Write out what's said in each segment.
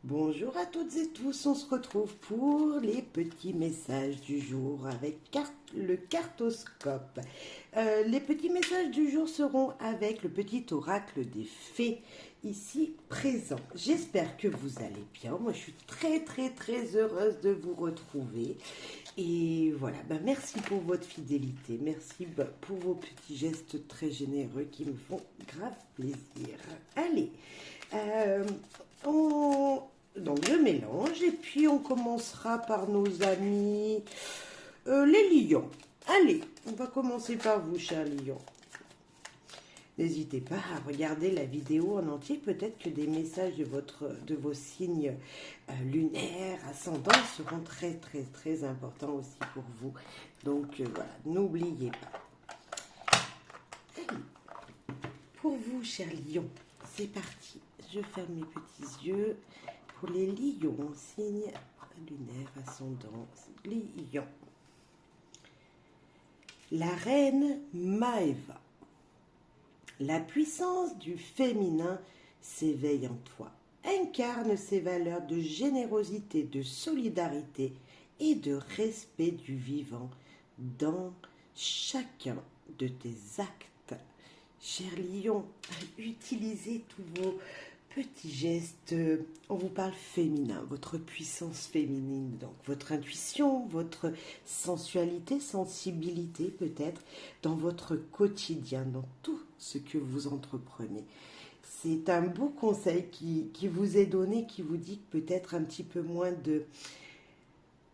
Bonjour à toutes et tous, on se retrouve pour les petits messages du jour avec le cartoscope. Les petits messages du jour seront avec le petit oracle des fées ici présent. J'espère que vous allez bien. Moi, je suis très heureuse de vous retrouver. Et voilà, merci pour votre fidélité. Merci pour vos petits gestes très généreux qui me font grave plaisir. Allez, euh, on... donc je mélange et puis on commencera par nos amis les lions. Allez, on va commencer par vous, chers lions. N'hésitez pas à regarder la vidéo en entier. Peut-être que des messages de vos signes lunaires, ascendants seront très importants aussi pour vous. Donc voilà, n'oubliez pas. Allez, pour vous, chers lions, c'est parti. Je ferme mes petits yeux. Pour les lions, signe lunaire, ascendant, lion. La reine Maeva. La puissance du féminin s'éveille en toi. Incarne ses valeurs de générosité, de solidarité et de respect du vivant dans chacun de tes actes. Cher lion, utilisez tous vos petits gestes. On vous parle féminin, votre puissance féminine, donc votre intuition, votre sensualité, sensibilité peut-être dans votre quotidien, dans tout ce que vous entreprenez. C'est un beau conseil qui vous est donné, qui vous dit peut-être un petit peu moins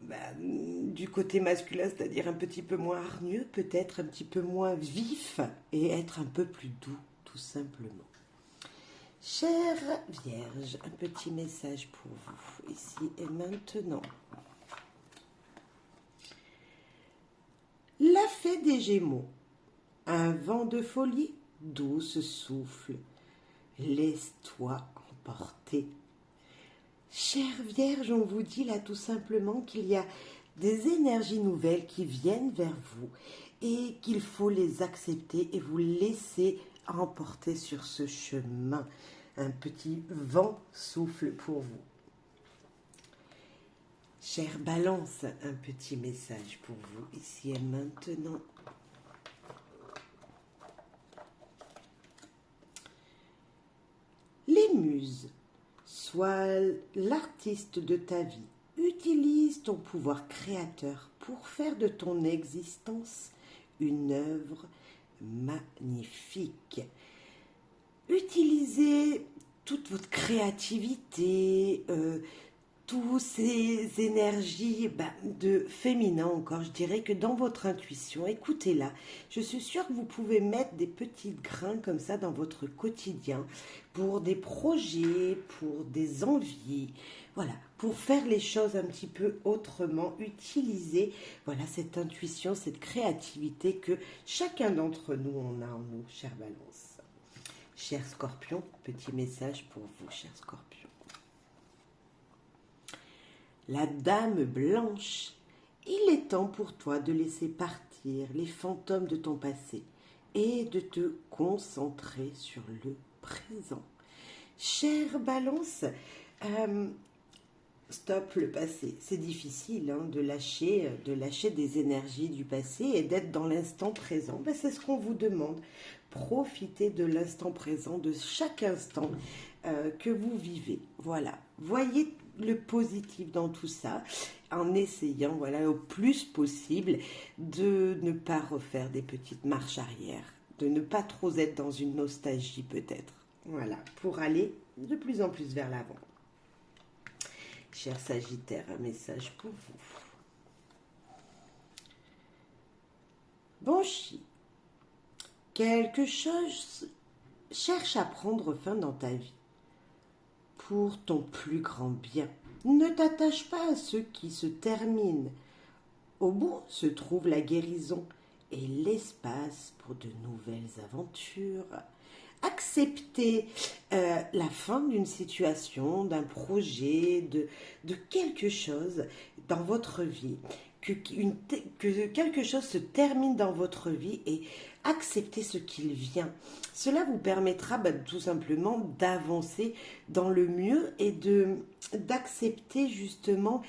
du côté masculin, c'est-à-dire un petit peu moins hargneux, peut-être un petit peu moins vif et être un peu plus doux, tout simplement. Chère Vierge, un petit message pour vous, ici et maintenant. La fée des Gémeaux, un vent de folie, douce souffle, laisse-toi emporter. Chère Vierge, on vous dit là tout simplement qu'il y a des énergies nouvelles qui viennent vers vous et qu'il faut les accepter et vous laisser emporter sur ce chemin. Un petit vent souffle pour vous. Chère Balance, un petit message pour vous ici et maintenant. Les muses, sois l'artiste de ta vie. Utilise ton pouvoir créateur pour faire de ton existence une œuvre magnifique. Utilisez toute votre créativité, toutes ces énergies de féminin encore, je dirais que dans votre intuition, écoutez-la. Je suis sûre que vous pouvez mettre des petits grains comme ça dans votre quotidien pour des projets, pour des envies, voilà, pour faire les choses un petit peu autrement, utiliser voilà cette intuition, cette créativité que chacun d'entre nous on a en nous, chère Balance. Cher Scorpion, petit message pour vous, cher Scorpion. La Dame Blanche, il est temps pour toi de laisser partir les fantômes de ton passé et de te concentrer sur le présent. Chère Balance, stop le passé. C'est difficile de lâcher des énergies du passé et d'être dans l'instant présent. C'est ce qu'on vous demande. Profitez de l'instant présent, de chaque instant que vous vivez. Voilà. Voyez le positif dans tout ça en essayant au plus possible de ne pas refaire des petites marches arrière, de ne pas trop être dans une nostalgie peut-être. Voilà, pour aller de plus en plus vers l'avant. Cher Sagittaire, un message pour vous. Banshee, quelque chose cherche à prendre fin dans ta vie pour ton plus grand bien. Ne t'attache pas à ceux qui se terminent. Au bout se trouve la guérison et l'espace pour de nouvelles aventures. Accepter la fin d'une situation, d'un projet, de quelque chose dans votre vie que quelque chose se termine dans votre vie et acceptez ce qu'il vient. Cela vous permettra tout simplement d'avancer dans le mieux et d'accepter justement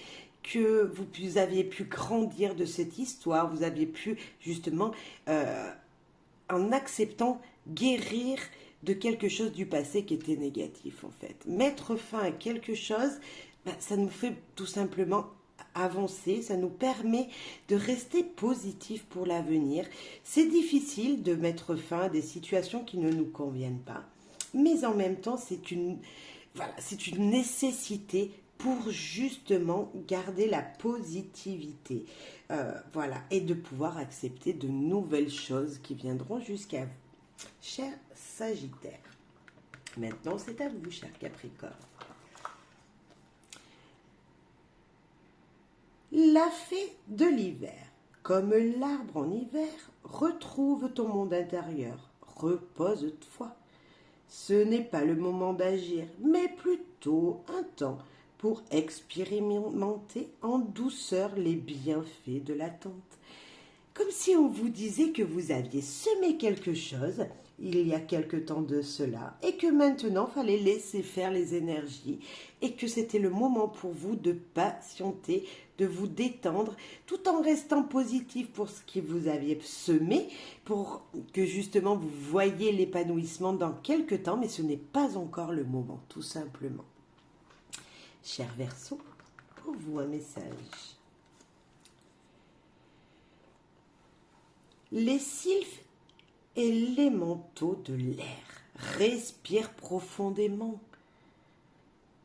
que vous aviez pu grandir de cette histoire, vous aviez pu justement, en acceptant, guérir de quelque chose du passé qui était négatif en fait. Mettre fin à quelque chose, ça nous fait tout simplement avancer, ça nous permet de rester positif pour l'avenir. C'est difficile de mettre fin à des situations qui ne nous conviennent pas, mais en même temps c'est une nécessité pour justement garder la positivité, et de pouvoir accepter de nouvelles choses qui viendront jusqu'à vous. Cher Sagittaire, maintenant c'est à vous, cher Capricorne. La fée de l'hiver, comme l'arbre en hiver, retrouve ton monde intérieur, repose-toi. Ce n'est pas le moment d'agir, mais plutôt un temps pour expérimenter en douceur les bienfaits de l'attente. Comme si on vous disait que vous aviez semé quelque chose il y a quelque temps de cela et que maintenant fallait laisser faire les énergies et que c'était le moment pour vous de patienter, de vous détendre tout en restant positif pour ce que vous aviez semé, pour que justement vous voyiez l'épanouissement dans quelque temps, mais ce n'est pas encore le moment, tout simplement. Cher Verseau, pour vous un message. Les sylphes élémentaux de l'air respirent profondément.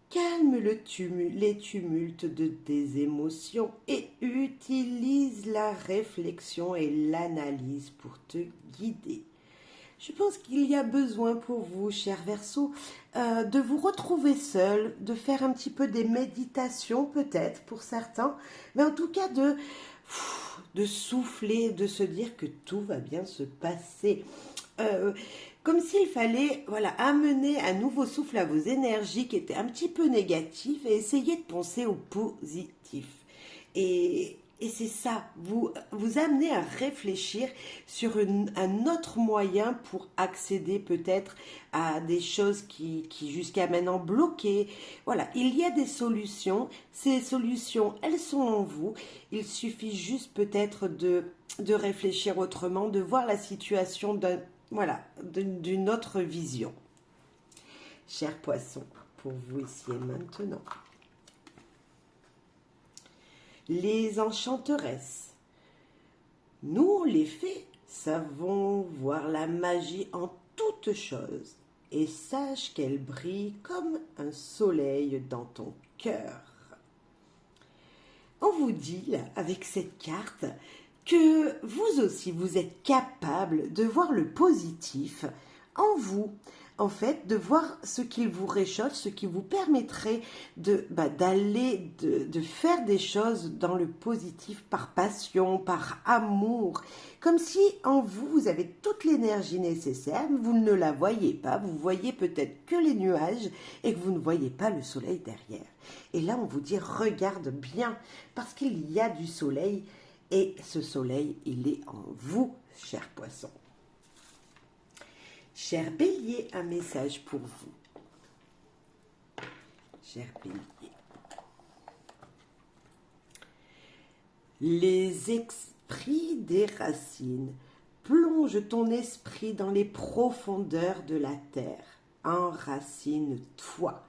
Calme les tumultes des émotions et utilise la réflexion et l'analyse pour te guider. Je pense qu'il y a besoin pour vous, cher Verseau, de vous retrouver seul, de faire un petit peu des méditations peut-être pour certains, mais en tout cas de souffler, de se dire que tout va bien se passer. Comme s'il fallait amener un nouveau souffle à vos énergies qui étaient un petit peu négatives et essayer de penser au positif. Et c'est ça, vous amener à réfléchir sur un autre moyen pour accéder peut-être à des choses qui jusqu'à maintenant bloquaient. Voilà, il y a des solutions. Ces solutions, elles sont en vous. Il suffit juste peut-être de réfléchir autrement, de voir la situation d'une autre vision. Cher Poisson, pour vous ici et maintenant. Les enchanteresses. Nous, les fées, savons voir la magie en toutes choses et sache qu'elle brille comme un soleil dans ton cœur. On vous dit, là, avec cette carte, que vous aussi, vous êtes capable de voir le positif en vous. En fait, de voir ce qui vous réchauffe, ce qui vous permettrait de faire des choses dans le positif par passion, par amour. Comme si en vous, vous avez toute l'énergie nécessaire, mais vous ne la voyez pas. Vous voyez peut-être que les nuages et que vous ne voyez pas le soleil derrière. Et là, on vous dit, regarde bien, parce qu'il y a du soleil et ce soleil, il est en vous, cher Poisson. Cher Bélier, un message pour vous. Cher Bélier. Les esprits des racines plongent ton esprit dans les profondeurs de la terre. Enracine-toi.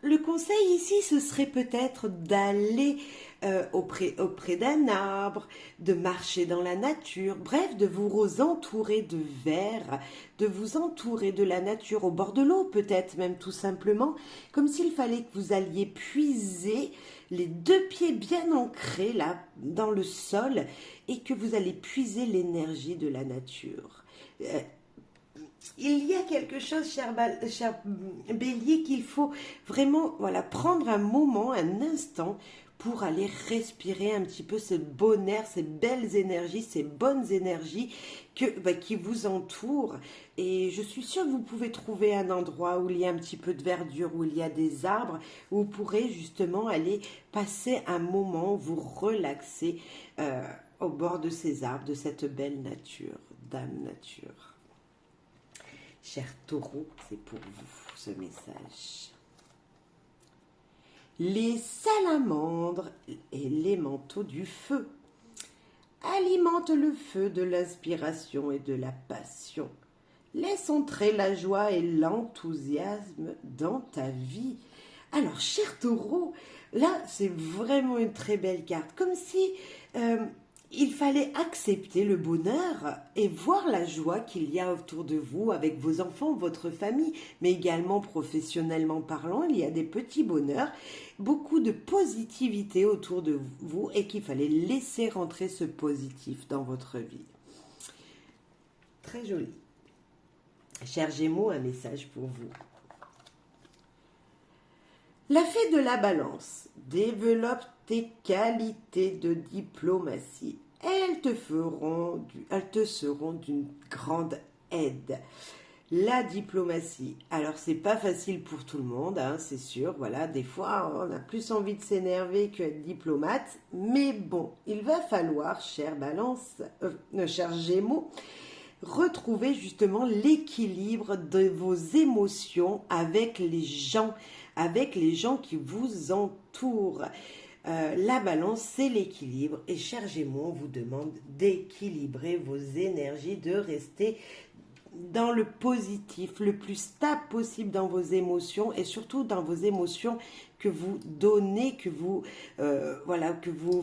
Le conseil ici, ce serait peut-être d'aller auprès d'un arbre, de marcher dans la nature, bref, de vous entourer de verre, de vous entourer de la nature au bord de l'eau, peut-être même tout simplement, comme s'il fallait que vous alliez puiser les deux pieds bien ancrés là dans le sol et que vous allez puiser l'énergie de la nature. il y a quelque chose, cher Bélier, qu'il faut vraiment voilà, prendre un moment, un instant pour aller respirer un petit peu ce bon air, ces belles énergies, ces bonnes énergies qui vous entourent. Et je suis sûre que vous pouvez trouver un endroit où il y a un petit peu de verdure, où il y a des arbres, où vous pourrez justement aller passer un moment, vous relaxer au bord de ces arbres, de cette belle nature, dame nature. Cher taureau, c'est pour vous ce message. Les salamandres et les manteaux du feu alimentent le feu de l'inspiration et de la passion. Laisse entrer la joie et l'enthousiasme dans ta vie. Alors, cher taureau, là, c'est vraiment une très belle carte. Comme si il fallait accepter le bonheur et voir la joie qu'il y a autour de vous, avec vos enfants, votre famille, mais également professionnellement parlant, il y a des petits bonheurs, beaucoup de positivité autour de vous et qu'il fallait laisser rentrer ce positif dans votre vie. Très joli. Cher Gémeaux, un message pour vous. La fée de la balance développe tes qualités de diplomatie. Elles te seront d'une grande aide. La diplomatie. Alors, c'est pas facile pour tout le monde, hein, c'est sûr. Voilà, des fois, on a plus envie de s'énerver qu'être diplomate. Mais bon, il va falloir, cher cher Gémeaux, retrouver justement l'équilibre de vos émotions avec les gens qui vous entourent. La balance, c'est l'équilibre. Et cher Gémeaux, on vous demande d'équilibrer vos énergies, de rester dans le positif, le plus stable possible dans vos émotions et surtout dans vos émotions que vous donnez, que vous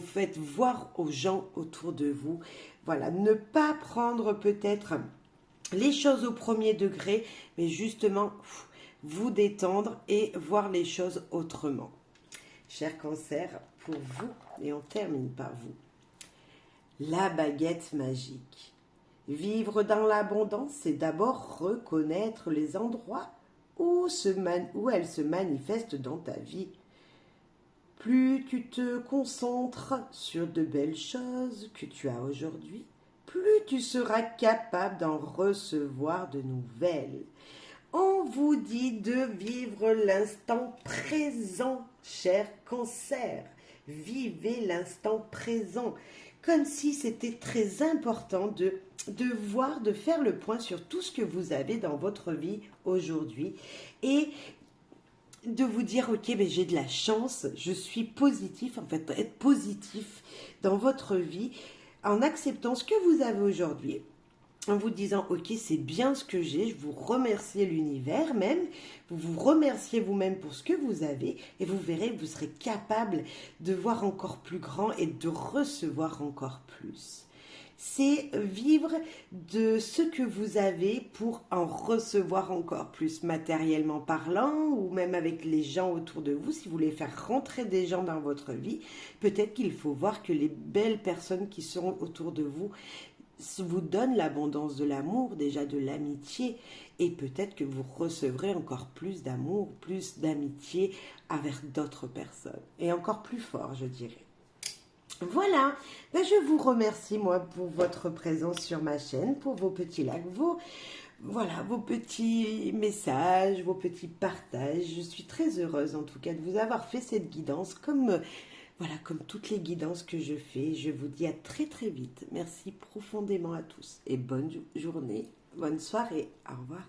faites voir aux gens autour de vous. Voilà, ne pas prendre peut-être les choses au premier degré, mais justement vous détendre et voir les choses autrement. Cher Cancer, pour vous, et on termine par vous, la baguette magique. Vivre dans l'abondance, c'est d'abord reconnaître les endroits où elle se manifeste dans ta vie. Plus tu te concentres sur de belles choses que tu as aujourd'hui, plus tu seras capable d'en recevoir de nouvelles. On vous dit de vivre l'instant présent, cher Cancer. Vivez l'instant présent, comme si c'était très important de voir, de faire le point sur tout ce que vous avez dans votre vie aujourd'hui et de vous dire, ok, ben j'ai de la chance, je suis positif, en fait, être positif dans votre vie en acceptant ce que vous avez aujourd'hui, en vous disant, ok, c'est bien ce que j'ai, je vous remercie l'univers même, vous vous remerciez vous-même pour ce que vous avez, et vous verrez, vous serez capable de voir encore plus grand et de recevoir encore plus. C'est vivre de ce que vous avez pour en recevoir encore plus, matériellement parlant, ou même avec les gens autour de vous. Si vous voulez faire rentrer des gens dans votre vie, peut-être qu'il faut voir que les belles personnes qui seront autour de vous donnent l'abondance de l'amour, déjà de l'amitié, et peut-être que vous recevrez encore plus d'amour, plus d'amitié avec d'autres personnes, et encore plus fort, je dirais. Voilà, ben je vous remercie moi pour votre présence sur ma chaîne, pour vos petits likes, vos petits messages, vos petits partages. Je suis très heureuse en tout cas de vous avoir fait cette guidance comme toutes les guidances que je fais. Je vous dis à très très vite. Merci profondément à tous et bonne journée, bonne soirée. Au revoir.